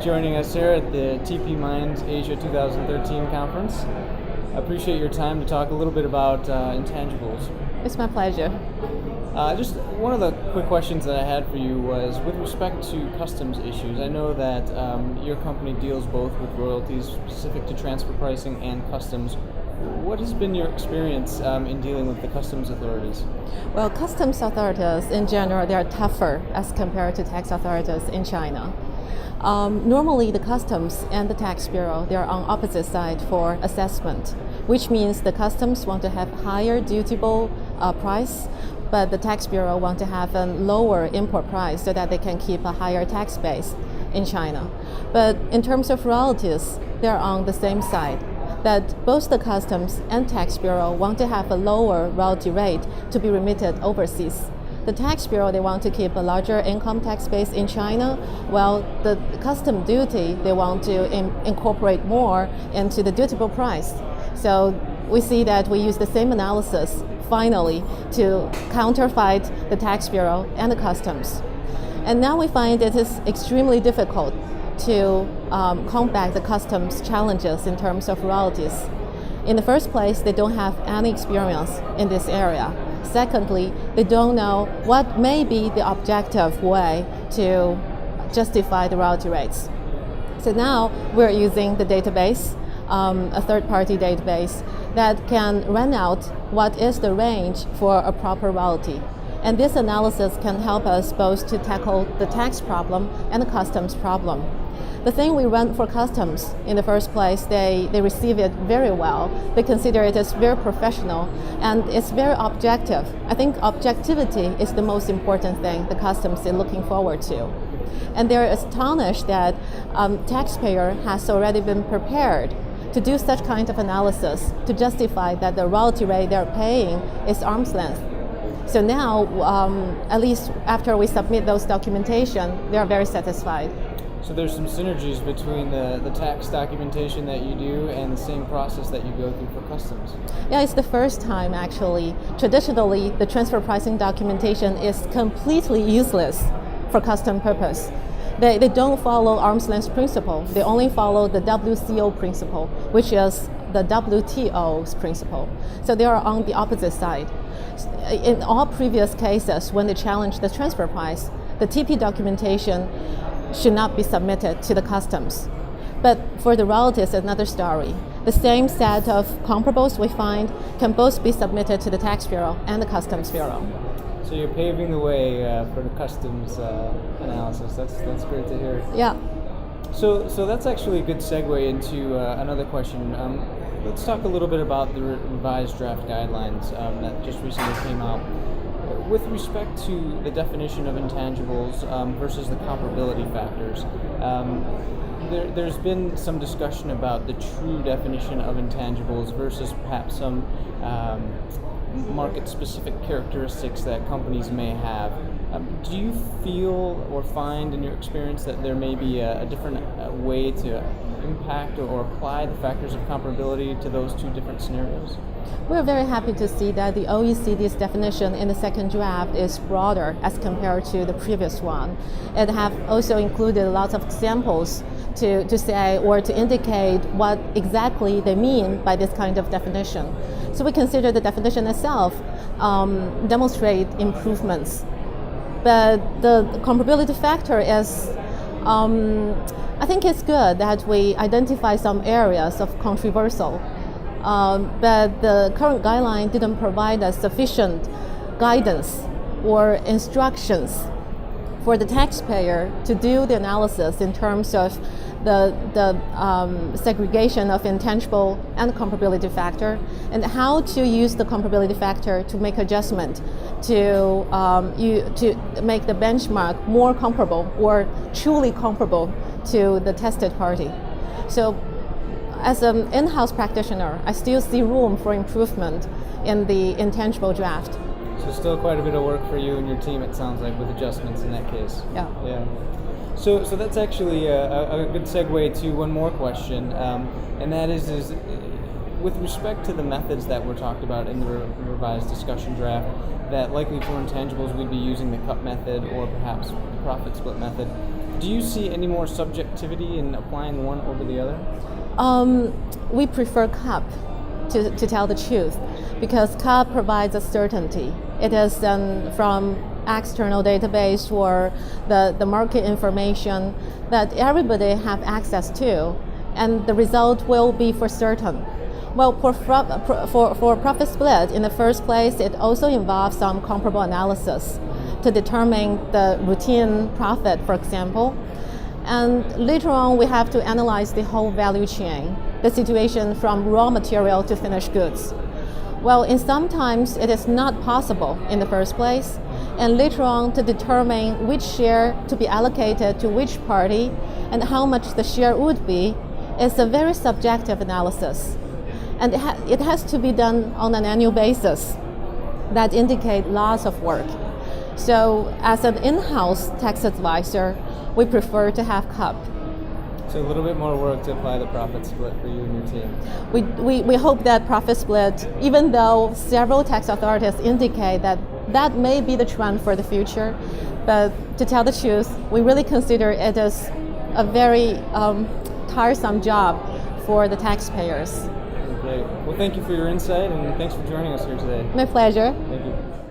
joining us here at the ktMine Asia 2013 conference. I appreciate your time to talk a little bit about intangibles. It's my pleasure. Just one of the quick questions that I had for you was with respect to customs issues. I know that your company deals both with royalties specific to transfer pricing and customs. What has been your experience in dealing with the customs authorities? Well, customs authorities in general, they are tougher as compared to tax authorities in China. Normally, the customs and the tax bureau, they are on opposite side for assessment, which means the customs want to have higher dutiable price, but the tax bureau want to have a lower import price so that they can keep a higher tax base in China. But in terms of royalties, they're on the same side, that both the customs and tax bureau want to have a lower royalty rate to be remitted overseas. The tax bureau, they want to keep a larger income tax base in China, while the custom duty, they want to incorporate more into the dutiable price. So we see that we use the same analysis finally to counterfight the tax bureau and the customs. And now we find it is extremely difficult to combat the customs challenges in terms of royalties. In the first place, they don't have any experience in this area. Secondly, they don't know what may be the objective way to justify the royalty rates. So now we're using the database, a third-party database that can run out what is the range for a proper royalty. And this analysis can help us both to tackle the tax problem and the customs problem. The thing we run for customs in the first place, they receive it very well. They consider it as very professional and it's very objective. I think objectivity is the most important thing the customs is looking forward to. And they're astonished that taxpayer has already been prepared to do such kind of analysis to justify that the royalty rate they're paying is arm's length. So now, at least after we submit those documentation, they are very satisfied. So there's some synergies between the tax documentation that you do and the same process that you go through for customs. Yeah, it's the first time actually. Traditionally, the transfer pricing documentation is completely useless for custom purpose. They don't follow arm's length principle. They only follow the WCO principle, which is the WTO's principle. So they are on the opposite side. In all previous cases, when they challenge the transfer price, the TP documentation should not be submitted to the customs. But for the royalties, another story. The same set of comparables we find can both be submitted to the tax bureau and the customs bureau. So you're paving the way for the customs analysis. That's great to hear. Yeah. So that's actually a good segue into another question. Let's talk a little bit about the revised draft guidelines that just recently came out. With respect to the definition of intangibles versus the comparability factors, there's been some discussion about the true definition of intangibles versus perhaps some market-specific characteristics that companies may have. Do you feel or find in your experience that there may be a different way to impact or apply the factors of comparability to those two different scenarios? We're very happy to see that the OECD's definition in the second draft is broader as compared to the previous one. It have also included lots of examples to say or to indicate what exactly they mean by this kind of definition. So we consider the definition itself demonstrate improvements. But the comparability factor is, I think it's good that we identify some areas of controversial. But the current guideline didn't provide us sufficient guidance or instructions for the taxpayer to do the analysis in terms of the segregation of intangible and comparability factor, and how to use the comparability factor to make adjustment to make the benchmark more comparable or truly comparable to the tested party. So as an in-house practitioner, I still see room for improvement in the intangible draft. So still quite a bit of work for you and your team, it sounds like, with adjustments in that case. Yeah. So that's actually a good segue to one more question, and that is with respect to the methods that were talked about in the revised discussion draft, that likely for intangibles we'd be using the cut method or perhaps the profit split method. Do you see any more subjectivity in applying one over the other? We prefer CUP to tell the truth, because CUP provides a certainty. It is from external database or the market information that everybody have access to, and the result will be for certain. Well, for profit split, in the first place, it also involves some comparable analysis to determine the routine profit, for example. And later on, we have to analyze the whole value chain, the situation from raw material to finished goods. Well, in sometimes it is not possible in the first place, and later on to determine which share to be allocated to which party and how much the share would be is a very subjective analysis. And it has to be done on an annual basis. That indicate lots of work. So as an in-house tax advisor, we prefer to have CUP. So a little bit more work to apply the profit split for you and your team. We hope that profit split, even though several tax authorities indicate that may be the trend for the future, but to tell the truth, we really consider it as a very tiresome job for the taxpayers. Great. Well, thank you for your insight, and thanks for joining us here today. My pleasure. Thank you.